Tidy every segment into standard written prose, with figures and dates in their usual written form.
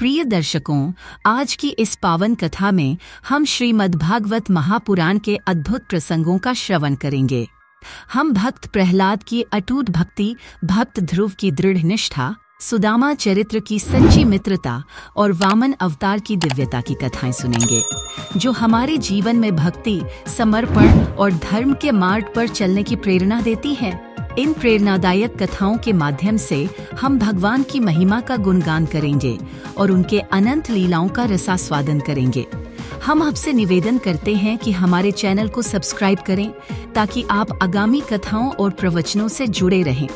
प्रिय दर्शकों, आज की इस पावन कथा में हम श्रीमद्भागवत महापुराण के अद्भुत प्रसंगों का श्रवण करेंगे। हम भक्त प्रहलाद की अटूट भक्ति, भक्त ध्रुव की दृढ़ निष्ठा, सुदामा चरित्र की सच्ची मित्रता और वामन अवतार की दिव्यता की कथाएं सुनेंगे, जो हमारे जीवन में भक्ति, समर्पण और धर्म के मार्ग पर चलने की प्रेरणा देती है। इन प्रेरणादायक कथाओं के माध्यम से हम भगवान की महिमा का गुणगान करेंगे और उनके अनंत लीलाओं का रसास्वादन करेंगे। हम आपसे निवेदन करते हैं कि हमारे चैनल को सब्सक्राइब करें ताकि आप आगामी कथाओं और प्रवचनों से जुड़े रहें।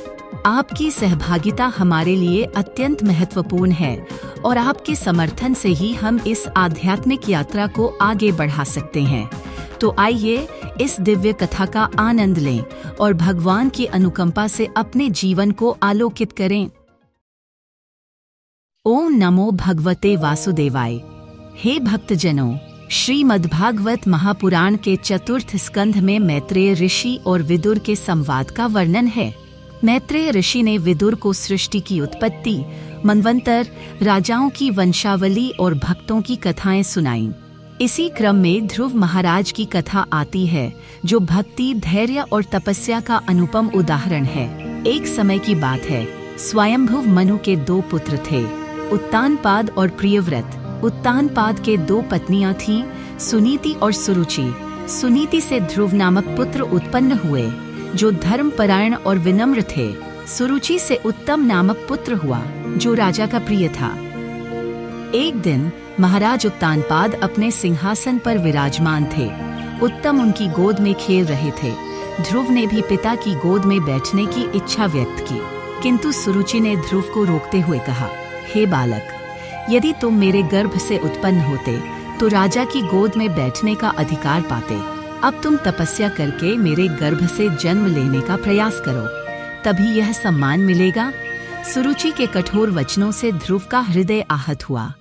आपकी सहभागिता हमारे लिए अत्यंत महत्वपूर्ण है और आपके समर्थन से ही हम इस आध्यात्मिक यात्रा को आगे बढ़ा सकते हैं। तो आइए इस दिव्य कथा का आनंद लें और भगवान की अनुकंपा से अपने जीवन को आलोकित करें। ओम नमो भगवते वासुदेवाय। हे भक्तजनों, श्रीमद्भागवत महापुराण के चतुर्थ स्कंध में मैत्रेय ऋषि और विदुर के संवाद का वर्णन है। मैत्रेय ऋषि ने विदुर को सृष्टि की उत्पत्ति, मनवंतर, राजाओं की वंशावली और भक्तों की कथाएं सुनाईं। इसी क्रम में ध्रुव महाराज की कथा आती है, जो भक्ति, धैर्य और तपस्या का अनुपम उदाहरण है। एक समय की बात है, स्वयंभुव मनु के 2 पुत्र थे, उत्तानपाद और प्रियव्रत। उत्तानपाद के 2 पत्नियां थीं, सुनीति और सुरुचि। सुनीति से ध्रुव नामक पुत्र उत्पन्न हुए, जो धर्मपरायण और विनम्र थे। सुरुचि से उत्तम नामक पुत्र हुआ, जो राजा का प्रिय था। एक दिन महाराज उत्तानपाद अपने सिंहासन पर विराजमान थे। उत्तम उनकी गोद में खेल रहे थे। ध्रुव ने भी पिता की गोद में बैठने की इच्छा व्यक्त की, किंतु सुरुचि ने ध्रुव को रोकते हुए कहा, हे बालक, यदि तुम मेरे गर्भ से उत्पन्न होते तो राजा की गोद में बैठने का अधिकार पाते। अब तुम तपस्या करके मेरे गर्भ से जन्म लेने का प्रयास करो, तभी यह सम्मान मिलेगा। सुरुचि के कठोर वचनों से ध्रुव का हृदय आहत हुआ।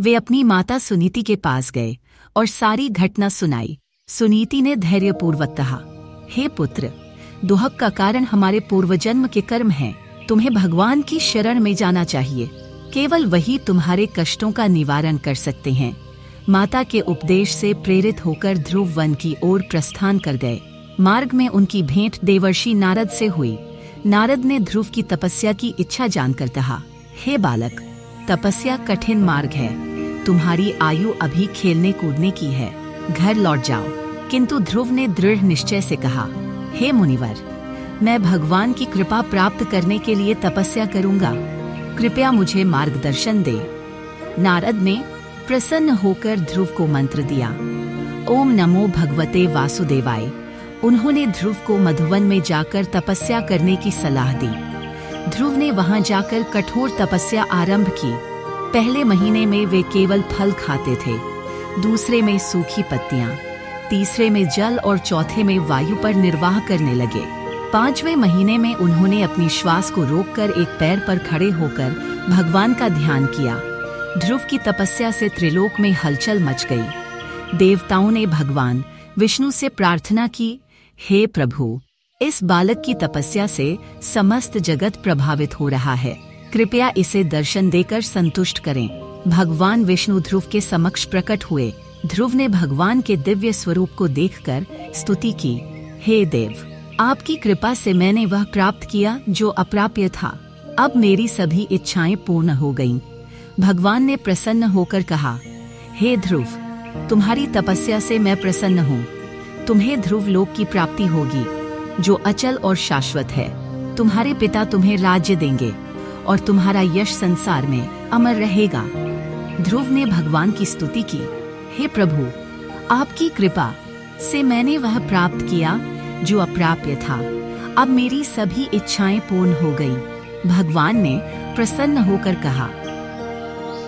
वे अपनी माता सुनीति के पास गए और सारी घटना सुनाई। सुनीति ने धैर्यपूर्वक कहा, हे पुत्र, दुहक का कारण हमारे पूर्वजन्म के कर्म हैं। तुम्हें भगवान की शरण में जाना चाहिए। केवल वही तुम्हारे कष्टों का निवारण कर सकते हैं। माता के उपदेश से प्रेरित होकर ध्रुव वन की ओर प्रस्थान कर गए। मार्ग में उनकी भेंट देवर्षि नारद से हुई। नारद ने ध्रुव की तपस्या की इच्छा जानकर कहा, हे बालक, तपस्या कठिन मार्ग है। तुम्हारी आयु अभी खेलने कूदने की है, घर लौट जाओ। किंतु ध्रुव ने दृढ़ निश्चय से कहा, हे मुनिवर, मैं भगवान की कृपा प्राप्त करने के लिए तपस्या करूंगा। कृपया मुझे मार्गदर्शन दे। नारद ने प्रसन्न होकर ध्रुव को मंत्र दिया, ओम नमो भगवते वासुदेवाय। उन्होंने ध्रुव को मधुवन में जाकर तपस्या करने की सलाह दी। ध्रुव ने वहां जाकर कठोर तपस्या आरंभ की। पहले महीने में वे केवल फल खाते थे, दूसरे में सूखी पत्तियां, तीसरे में जल और चौथे में वायु पर निर्वाह करने लगे। 5वें महीने में उन्होंने अपनी श्वास को रोककर एक पैर पर खड़े होकर भगवान का ध्यान किया। ध्रुव की तपस्या से त्रिलोक में हलचल मच गई। देवताओं ने भगवान विष्णु से प्रार्थना की, हे प्रभु, इस बालक की तपस्या से समस्त जगत प्रभावित हो रहा है। कृपया इसे दर्शन देकर संतुष्ट करें। भगवान विष्णु ध्रुव के समक्ष प्रकट हुए। ध्रुव ने भगवान के दिव्य स्वरूप को देखकर स्तुति की, हे देव, आपकी कृपा से मैंने वह प्राप्त किया जो अप्राप्य था। अब मेरी सभी इच्छाएं पूर्ण हो गईं। भगवान ने प्रसन्न होकर कहा, हे ध्रुव, तुम्हारी तपस्या से मैं प्रसन्न हूँ। तुम्हें ध्रुव लोक की प्राप्ति होगी, जो अचल और शाश्वत है। तुम्हारे पिता तुम्हें राज्य देंगे और तुम्हारा यश संसार में अमर रहेगा। ध्रुव ने भगवान की स्तुति की, हे प्रभु, आपकी कृपा से मैंने वह प्राप्त किया जो अप्राप्य था। अब मेरी सभी इच्छाएं पूर्ण हो गईं। भगवान ने प्रसन्न होकर कहा,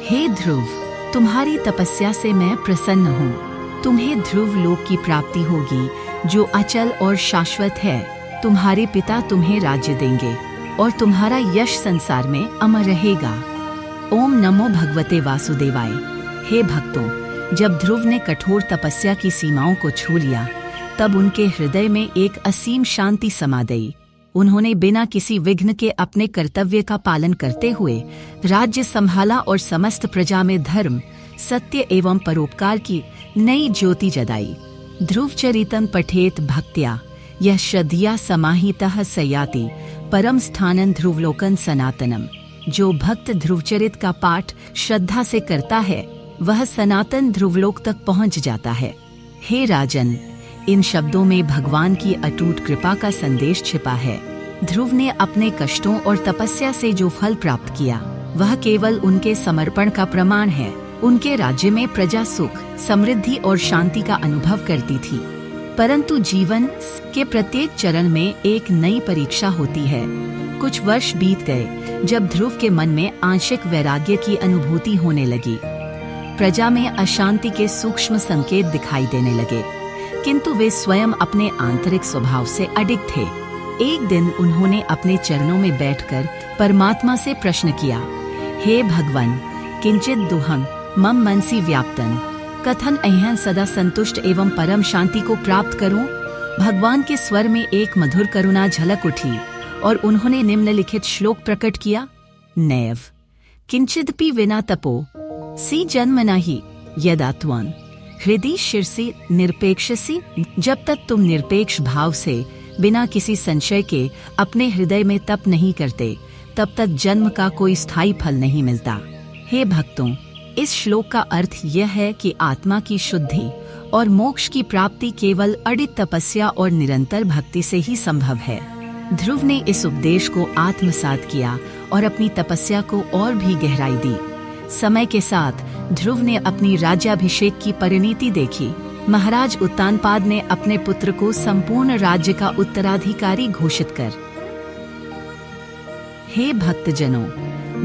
हे ध्रुव, तुम्हारी तपस्या से मैं प्रसन्न हूँ। तुम्हें ध्रुव लोक की प्राप्ति होगी, जो अचल और शाश्वत है। तुम्हारे पिता तुम्हें राज्य देंगे और तुम्हारा यश संसार में अमर रहेगा। ओम नमो भगवते वासुदेवाय। हे भक्तों, जब ध्रुव ने कठोर तपस्या की सीमाओं को छू लिया, तब उनके हृदय में एक असीम शांति समा गई। उन्होंने बिना किसी विघ्न के अपने कर्तव्य का पालन करते हुए राज्य संभाला और समस्त प्रजा में धर्म, सत्य एवं परोपकार की नई ज्योति जगाई। ध्रुव चरितम पठेत भक्त्या यह श्रद्धया समाहितः सयाति परम स्थानं ध्रुवलोकन सनातनम। जो भक्त ध्रुवचरित का पाठ श्रद्धा से करता है वह सनातन ध्रुवलोक तक पहुंच जाता है। हे राजन, इन शब्दों में भगवान की अटूट कृपा का संदेश छिपा है। ध्रुव ने अपने कष्टों और तपस्या से जो फल प्राप्त किया वह केवल उनके समर्पण का प्रमाण है। उनके राज्य में प्रजा सुख, समृद्धि और शांति का अनुभव करती थी। परंतु जीवन के प्रत्येक चरण में एक नई परीक्षा होती है। कुछ वर्ष बीत गए जब ध्रुव के मन में आंशिक वैराग्य की अनुभूति होने लगी। प्रजा में अशांति के सूक्ष्म संकेत दिखाई देने लगे, किंतु वे स्वयं अपने आंतरिक स्वभाव से अडिग थे। एक दिन उन्होंने अपने चरणों में बैठकर परमात्मा से प्रश्न किया, हे भगवान, किंचित दुहम मम मनसी व्याप्तन कथन अहं सदा संतुष्ट एवं परम शांति को प्राप्त करूं। भगवान के स्वर में एक मधुर करुणा झलक उठी और उन्होंने निम्नलिखित श्लोक प्रकट किया, नैव किंचिदपि विना तपो सी जन्म नहीं यदा त्वं हृदय शिरसी निरपेक्षसी। जब तक तुम निरपेक्ष भाव से बिना किसी संशय के अपने हृदय में तप नहीं करते तब तक जन्म का कोई स्थायी फल नहीं मिलता। हे भक्तों, इस श्लोक का अर्थ यह है कि आत्मा की शुद्धि और मोक्ष की प्राप्ति केवल अडिग तपस्या और निरंतर भक्ति से ही संभव है। ध्रुव ने इस उपदेश को आत्मसात किया और अपनी तपस्या को और भी गहराई दी। समय के साथ ध्रुव ने अपनी राज्याभिषेक की परिणति देखी। महाराज उत्तानपाद ने अपने पुत्र को संपूर्ण राज्य का उत्तराधिकारी घोषित कर। हे भक्तजनों,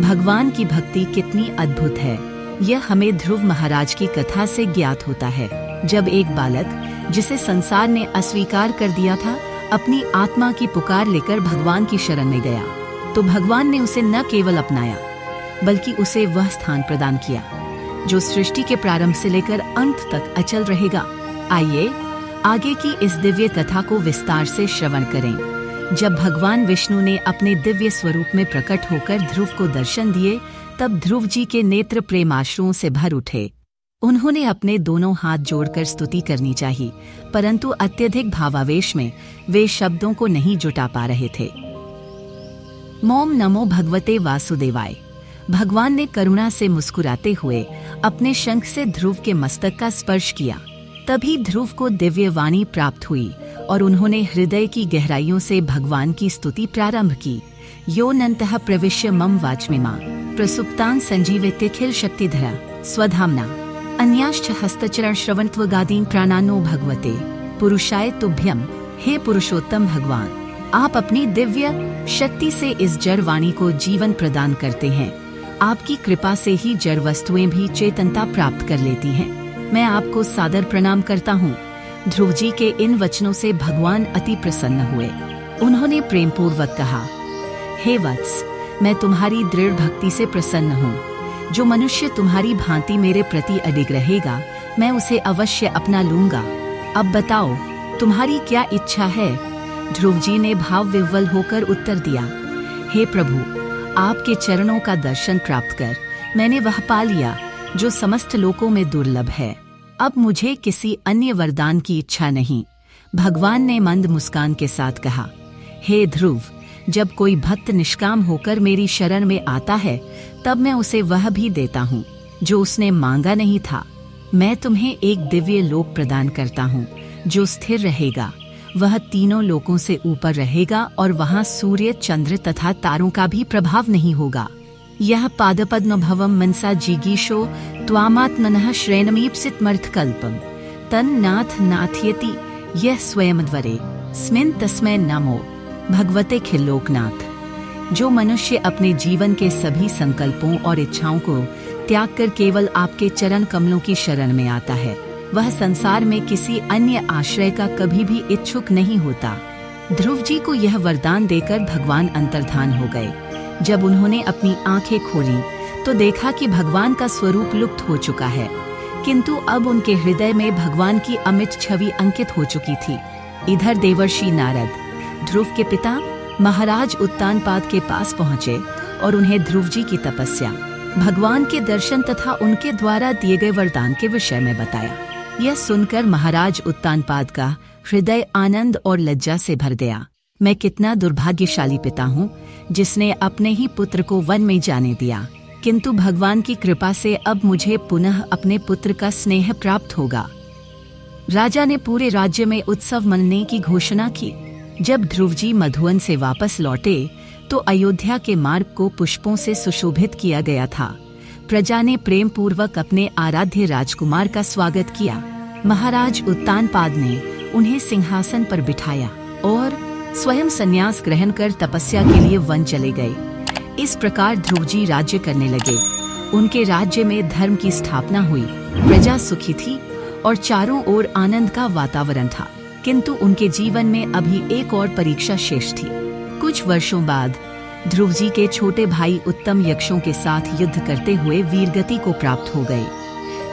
भगवान की भक्ति कितनी अद्भुत है, यह हमें ध्रुव महाराज की कथा से ज्ञात होता है। जब एक बालक जिसे संसार ने अस्वीकार कर दिया था अपनी आत्मा की पुकार लेकर भगवान की शरण में गया, तो भगवान ने उसे न केवल अपनाया बल्कि उसे वह स्थान प्रदान किया जो सृष्टि के प्रारंभ से लेकर अंत तक अचल रहेगा। आइए आगे की इस दिव्य कथा को विस्तार से श्रवण करें। जब भगवान विष्णु ने अपने दिव्य स्वरूप में प्रकट होकर ध्रुव को दर्शन दिए तब ध्रुव जी के नेत्र प्रेमाश्रुओं से भर उठे। उन्होंने अपने दोनों हाथ जोड़कर स्तुति करनी चाहिए, परंतु अत्यधिक भावावेश में वे शब्दों को नहीं जुटा पा रहे थे। मोम नमो भगवते वासुदेवाय। भगवान ने करुणा से मुस्कुराते हुए अपने शंख से ध्रुव के मस्तक का स्पर्श किया। तभी ध्रुव को दिव्य वाणी प्राप्त हुई और उन्होंने हृदय की गहराइयों से भगवान की स्तुति प्रारंभ की। यो नन्तः प्रविश्य मम वाचमिमा प्रसुप्तान संजीवित्यखिल शक्तिधरा स्वधाम्ना अन्याश्च हस्तचरण श्रवणत्वगादीन प्राणानो भगवते पुरुषाय तुभ्यम। हे पुरुषोत्तम भगवान, आप अपनी दिव्य शक्ति से इस जड़ वाणी को जीवन प्रदान करते हैं। आपकी कृपा से ही जड़ वस्तुएं भी चेतनता प्राप्त कर लेती हैं। मैं आपको सादर प्रणाम करता हूँ। ध्रुव जी के इन वचनों से भगवान अति प्रसन्न हुए। उन्होंने प्रेम पूर्वक कहा, हे वत्स, मैं तुम्हारी दृढ़ भक्ति से प्रसन्न हूँ। जो मनुष्य तुम्हारी भांति मेरे प्रति अडिग रहेगा मैं उसे अवश्य अपना लूंगा। अब बताओ तुम्हारी क्या इच्छा है। ध्रुव जी ने भाव विह्वल होकर उत्तर दिया, हे प्रभु, आपके चरणों का दर्शन प्राप्त कर मैंने वह पा लिया जो समस्त लोकों में दुर्लभ है। अब मुझे किसी अन्य वरदान की इच्छा नहीं। भगवान ने मंद मुस्कान के साथ कहा, हे ध्रुव, जब कोई भक्त निष्काम होकर मेरी शरण में आता है तब मैं उसे वह भी देता हूँ जो उसने मांगा नहीं था। मैं तुम्हें एक दिव्य लोक प्रदान करता हूँ जो स्थिर रहेगा। वह तीनों लोकों से ऊपर रहेगा और वहाँ सूर्य, चंद्र तथा तारों का भी प्रभाव नहीं होगा। यह पादपद्म भवम मनसा जिगीषो त्वामात्मनः श्रेणमीप्सितमर्थकल्पम तन्नाथ नाथयति यह स्वयंद्वरे स्मिन् तस्मै नमो भगवते खिल्लोकनाथ। जो मनुष्य अपने जीवन के सभी संकल्पों और इच्छाओं को त्याग कर केवल आपके चरण कमलों की शरण में आता है वह संसार में किसी अन्य आश्रय का कभी भी इच्छुक नहीं होता। ध्रुव जी को यह वरदान देकर भगवान अंतर्धान हो गए। जब उन्होंने अपनी आंखें खोली तो देखा कि भगवान का स्वरूप लुप्त हो चुका है, किंतु अब उनके हृदय में भगवान की अमिट छवि अंकित हो चुकी थी। इधर देवर्षि नारद, ध्रुव के पिता, महाराज उत्तानपाद के पास पहुँचे और उन्हें ध्रुव जी की तपस्या, भगवान के दर्शन तथा उनके द्वारा दिए गए वरदान के विषय में बताया। यह सुनकर महाराज उत्तानपाद का हृदय आनंद और लज्जा से भर गया। मैं कितना दुर्भाग्यशाली पिता हूँ जिसने अपने ही पुत्र को वन में जाने दिया, किंतु भगवान की कृपा से अब मुझे पुनः अपने पुत्र का स्नेह प्राप्त होगा। राजा ने पूरे राज्य में उत्सव मनाने की घोषणा की। जब ध्रुव जी मधुवन से वापस लौटे तो अयोध्या के मार्ग को पुष्पों से सुशोभित किया गया था। प्रजा ने प्रेम पूर्वक अपने आराध्य राजकुमार का स्वागत किया। महाराज उत्तानपाद ने उन्हें सिंहासन पर बिठाया और स्वयं संन्यास ग्रहण कर तपस्या के लिए वन चले गए। इस प्रकार ध्रुव जी राज्य करने लगे। उनके राज्य में धर्म की स्थापना हुई, प्रजा सुखी थी और चारों ओर आनंद का वातावरण था। किंतु उनके जीवन में अभी एक और परीक्षा शेष थी। कुछ वर्षों बाद ध्रुव जी के छोटे भाई उत्तम यक्षों के साथ युद्ध करते हुए वीरगति को प्राप्त हो गए।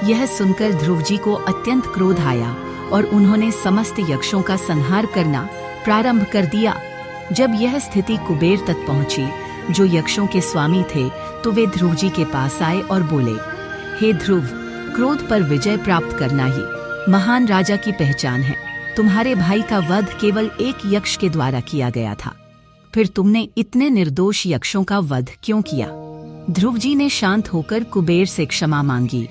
यह सुनकर ध्रुव जी को अत्यंत क्रोध आया और उन्होंने समस्त यक्षों का संहार करना प्रारंभ कर दिया। जब यह स्थिति कुबेर तक पहुंची, जो यक्षों के स्वामी थे, तो वे ध्रुव जी के पास आए और बोले, हे ध्रुव, क्रोध पर विजय प्राप्त करना ही महान राजा की पहचान है। तुम्हारे भाई का वध केवल एक यक्ष के द्वारा किया गया था, फिर तुमने इतने निर्दोष यक्षों का वध क्यों किया? ध्रुव जी ने शांत होकर कुबेर से क्षमा मांगी।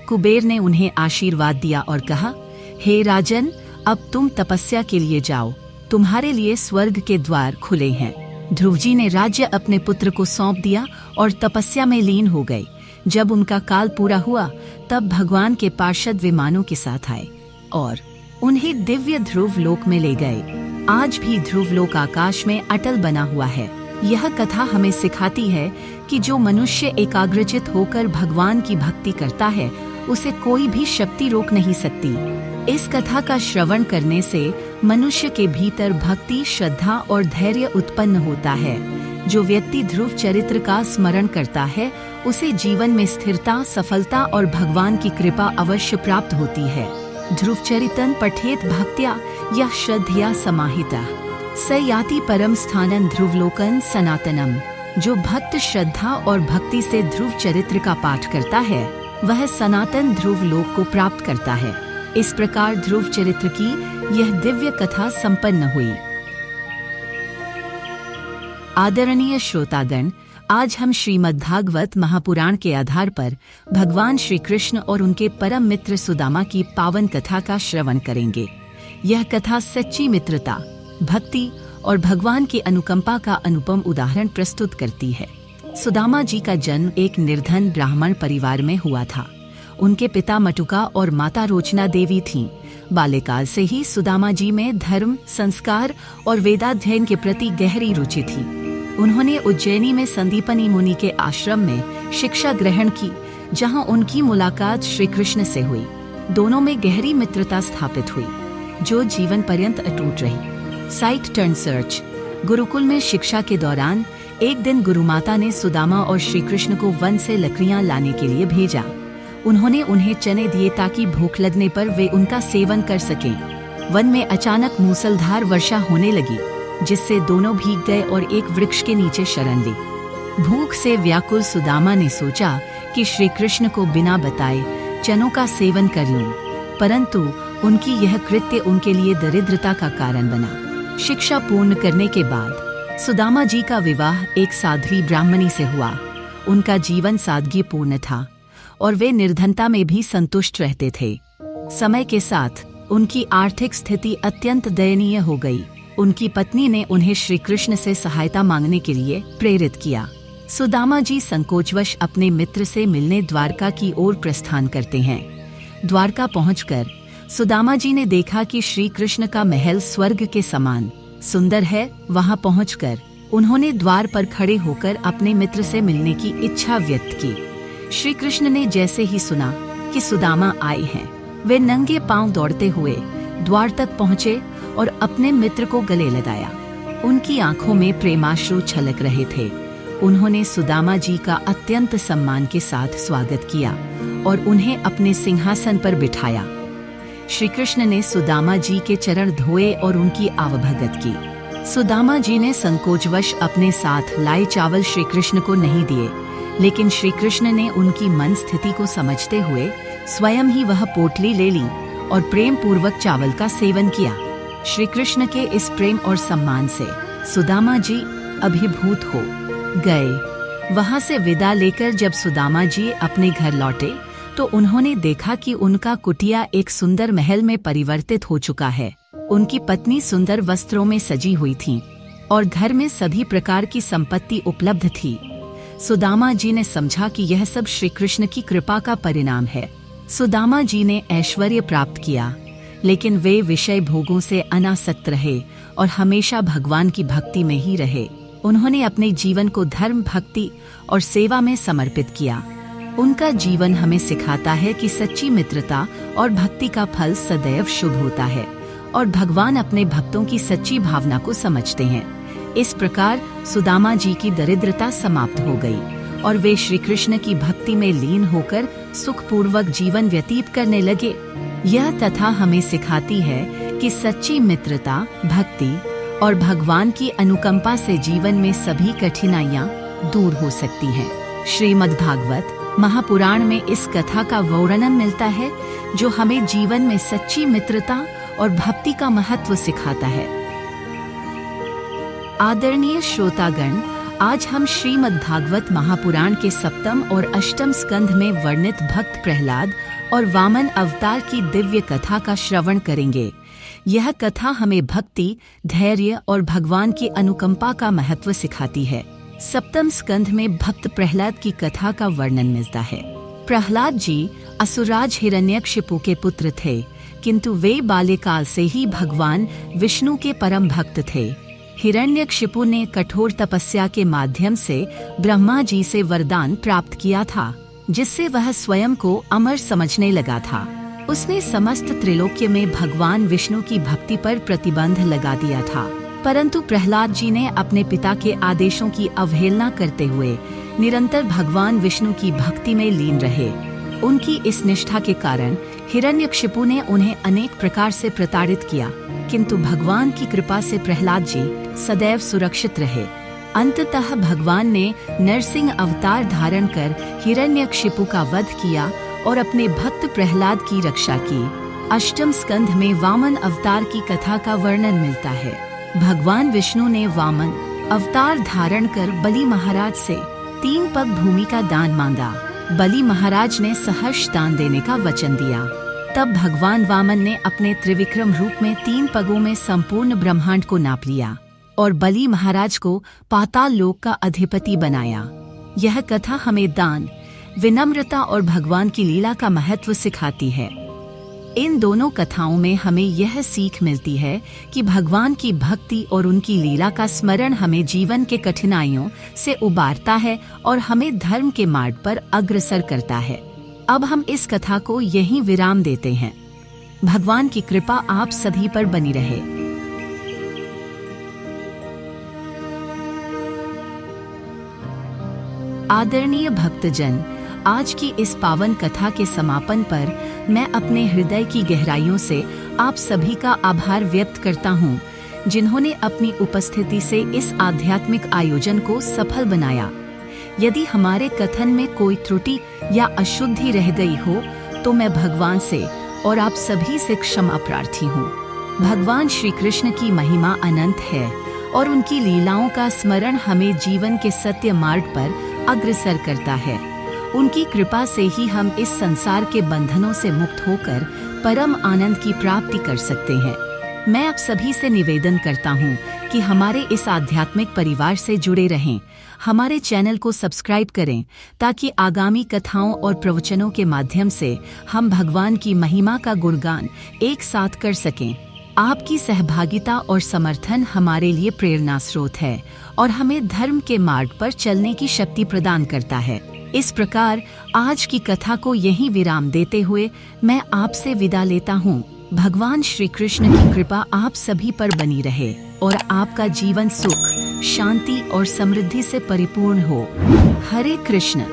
कुबेर ने उन्हें आशीर्वाद दिया और कहा, हे राजन, अब तुम तपस्या के लिए जाओ, तुम्हारे लिए स्वर्ग के द्वार खुले हैं। ध्रुव जी ने राज्य अपने पुत्र को सौंप दिया और तपस्या में लीन हो गए। जब उनका काल पूरा हुआ तब भगवान के पार्षद विमानों के साथ आए और उन्हें दिव्य ध्रुव लोक में ले गए। आज भी ध्रुव लोक आकाश में अटल बना हुआ है। यह कथा हमें सिखाती है कि जो मनुष्य एकाग्रचित होकर भगवान की भक्ति करता है, उसे कोई भी शक्ति रोक नहीं सकती। इस कथा का श्रवण करने से मनुष्य के भीतर भक्ति, श्रद्धा और धैर्य उत्पन्न होता है। जो व्यक्ति ध्रुव चरित्र का स्मरण करता है, उसे जीवन में स्थिरता, सफलता और भगवान की कृपा अवश्य प्राप्त होती है। ध्रुव चरितन पठेत भक्त्या या श्रद्धया समाहिता स याति परम स्थानं ध्रुवलोकन सनातनम। जो भक्त श्रद्धा और भक्ति से ध्रुव चरित्र का पाठ करता है, वह सनातन ध्रुव लोक को प्राप्त करता है। इस प्रकार ध्रुव चरित्र की यह दिव्य कथा संपन्न हुई। आदरणीय श्रोतागण, आज हम श्रीमद्भागवत महापुराण के आधार पर भगवान श्री कृष्ण और उनके परम मित्र सुदामा की पावन कथा का श्रवण करेंगे। यह कथा सच्ची मित्रता, भक्ति और भगवान की अनुकंपा का अनुपम उदाहरण प्रस्तुत करती है। सुदामा जी का जन्म एक निर्धन ब्राह्मण परिवार में हुआ था। उनके पिता मटुका और माता रोचना देवी थीं। बाल्यकाल से ही सुदामा जी में धर्म, संस्कार और वेदाध्ययन के प्रति गहरी रुचि थी। उन्होंने उज्जैनी में संदीपनी मुनि के आश्रम में शिक्षा ग्रहण की, जहां उनकी मुलाकात श्री कृष्ण से हुई। दोनों में गहरी मित्रता स्थापित हुई, जो जीवन पर्यंत अटूट रही। Site turn search. गुरुकुल में शिक्षा के दौरान एक दिन गुरुमाता ने सुदामा और श्री कृष्ण को वन से लकड़ियां लाने के लिए भेजा। उन्होंने उन्हें चने दिए ताकि भूख लगने पर वे उनका सेवन कर सकें। वन में अचानक मूसलधार वर्षा होने लगी, जिससे दोनों भीग गए और एक वृक्ष के नीचे शरण ली। भूख से व्याकुल सुदामा ने सोचा कि श्री कृष्ण को बिना बताए चनों का सेवन कर लूं, परंतु उनकी यह कृत्य उनके लिए दरिद्रता का कारण बना। शिक्षा पूर्ण करने के बाद सुदामा जी का विवाह एक साध्वी ब्राह्मणी से हुआ। उनका जीवन सादगीपूर्ण था और वे निर्धनता में भी संतुष्ट रहते थे। समय के साथ उनकी आर्थिक स्थिति अत्यंत दयनीय हो गई। उनकी पत्नी ने उन्हें श्री कृष्ण से सहायता मांगने के लिए प्रेरित किया। सुदामा जी संकोचवश अपने मित्र से मिलने द्वारका की ओर प्रस्थान करते हैं। द्वारका पहुंचकर सुदामा जी ने देखा कि श्री कृष्ण का महल स्वर्ग के समान सुंदर है। वहां पहुंचकर उन्होंने द्वार पर खड़े होकर अपने मित्र से मिलने की इच्छा व्यक्त की। श्री कृष्ण ने जैसे ही सुना कि सुदामा आए हैं, वे नंगे पांव दौड़ते हुए द्वार तक पहुँचे और अपने मित्र को गले लगाया। उनकी आंखों में प्रेमाश्रु छलक रहे थे। उन्होंने सुदामा जी का अत्यंत सम्मान के साथ स्वागत किया और उन्हें अपने सिंहासन पर बिठाया। श्री कृष्ण ने सुदामा जी के चरण धोए और उनकी आवभगत की। सुदामा जी ने संकोचवश अपने साथ लाए चावल श्री कृष्ण को नहीं दिए, लेकिन श्री कृष्ण ने उनकी मन स्थिति को समझते हुए स्वयं ही वह पोटली ले ली और प्रेम पूर्वक चावल का सेवन किया। श्री कृष्ण के इस प्रेम और सम्मान से सुदामा जी अभिभूत हो गए। वहां से विदा लेकर जब सुदामा जी अपने घर लौटे तो उन्होंने देखा कि उनका कुटिया एक सुंदर महल में परिवर्तित हो चुका है। उनकी पत्नी सुंदर वस्त्रों में सजी हुई थी और घर में सभी प्रकार की संपत्ति उपलब्ध थी। सुदामा जी ने समझा कि यह सब श्री कृष्ण की कृपा का परिणाम है। सुदामा जी ने ऐश्वर्य प्राप्त किया, लेकिन वे विषय भोगों से अनासक्त रहे और हमेशा भगवान की भक्ति में ही रहे। उन्होंने अपने जीवन को धर्म, भक्ति और सेवा में समर्पित किया। उनका जीवन हमें सिखाता है कि सच्ची मित्रता और भक्ति का फल सदैव शुभ होता है और भगवान अपने भक्तों की सच्ची भावना को समझते हैं। इस प्रकार सुदामा जी की दरिद्रता समाप्त हो गई और वे श्री कृष्ण की भक्ति में लीन होकर सुखपूर्वक जीवन व्यतीत करने लगे। यह कथा हमें सिखाती है कि सच्ची मित्रता, भक्ति और भगवान की अनुकंपा से जीवन में सभी कठिनाइयाँ दूर हो सकती हैं। श्रीमद्भागवत महापुराण में इस कथा का वर्णन मिलता है जो हमें जीवन में सच्ची मित्रता और भक्ति का महत्व सिखाता है। आदरणीय श्रोतागण, आज हम श्रीमद्भागवत महापुराण के 7वें और 8वें स्कंध में वर्णित भक्त प्रहलाद और वामन अवतार की दिव्य कथा का श्रवण करेंगे। यह कथा हमें भक्ति, धैर्य और भगवान की अनुकंपा का महत्व सिखाती है। 7वें स्कंध में भक्त प्रहलाद की कथा का वर्णन मिलता है। प्रहलाद जी असुराज हिरण्यकशिपु के पुत्र थे, किंतु वे बाल्यकाल से ही भगवान विष्णु के परम भक्त थे। हिरण्यकशिपु ने कठोर तपस्या के माध्यम से ब्रह्मा जी से वरदान प्राप्त किया था, जिससे वह स्वयं को अमर समझने लगा था। उसने समस्त त्रिलोक्य में भगवान विष्णु की भक्ति पर प्रतिबंध लगा दिया था, परंतु प्रहलाद जी ने अपने पिता के आदेशों की अवहेलना करते हुए निरंतर भगवान विष्णु की भक्ति में लीन रहे। उनकी इस निष्ठा के कारण हिरण्यकशिपु ने उन्हें अनेक प्रकार से प्रताड़ित किया, किंतु भगवान की कृपा से प्रहलाद जी सदैव सुरक्षित रहे। अंततः भगवान ने नरसिंह अवतार धारण कर हिरण्यकशिपु का वध किया और अपने भक्त प्रहलाद की रक्षा की। 8वें स्कंध में वामन अवतार की कथा का वर्णन मिलता है। भगवान विष्णु ने वामन अवतार धारण कर बलि महाराज से 3 पग भूमि का दान मांगा। बलि महाराज ने सहर्ष दान देने का वचन दिया। तब भगवान वामन ने अपने त्रिविक्रम रूप में 3 पगों में संपूर्ण ब्रह्मांड को नाप लिया और बलि महाराज को पाताल लोक का अधिपति बनाया। यह कथा हमें दान, विनम्रता और भगवान की लीला का महत्व सिखाती है। इन दोनों कथाओं में हमें यह सीख मिलती है कि भगवान की भक्ति और उनकी लीला का स्मरण हमें जीवन के कठिनाइयों से उबारता है और हमें धर्म के मार्ग पर अग्रसर करता है। अब हम इस कथा को यहीं विराम देते हैं। भगवान की कृपा आप सभी पर बनी रहे। आदरणीय भक्तजन, आज की इस पावन कथा के समापन पर मैं अपने हृदय की गहराइयों से आप सभी का आभार व्यक्त करता हूँ, जिन्होंने अपनी उपस्थिति से इस आध्यात्मिक आयोजन को सफल बनाया। यदि हमारे कथन में कोई त्रुटि या अशुद्धि रह गई हो तो मैं भगवान से और आप सभी से क्षमा प्रार्थी हूँ। भगवान श्री कृष्ण की महिमा अनंत है और उनकी लीलाओं का स्मरण हमें जीवन के सत्य मार्ग पर अग्रसर करता है। उनकी कृपा से ही हम इस संसार के बंधनों से मुक्त होकर परम आनंद की प्राप्ति कर सकते हैं। मैं आप सभी से निवेदन करता हूँ कि हमारे इस आध्यात्मिक परिवार से जुड़े रहें। हमारे चैनल को सब्सक्राइब करें ताकि आगामी कथाओं और प्रवचनों के माध्यम से हम भगवान की महिमा का गुणगान एक साथ कर सकें। आपकी सहभागिता और समर्थन हमारे लिए प्रेरणा स्रोत है और हमें धर्म के मार्ग पर चलने की शक्ति प्रदान करता है। इस प्रकार आज की कथा को यहीं विराम देते हुए मैं आपसे विदा लेता हूँ। भगवान श्री कृष्ण की कृपा आप सभी पर बनी रहे और आपका जीवन सुख, शांति और समृद्धि से परिपूर्ण हो। हरे कृष्ण।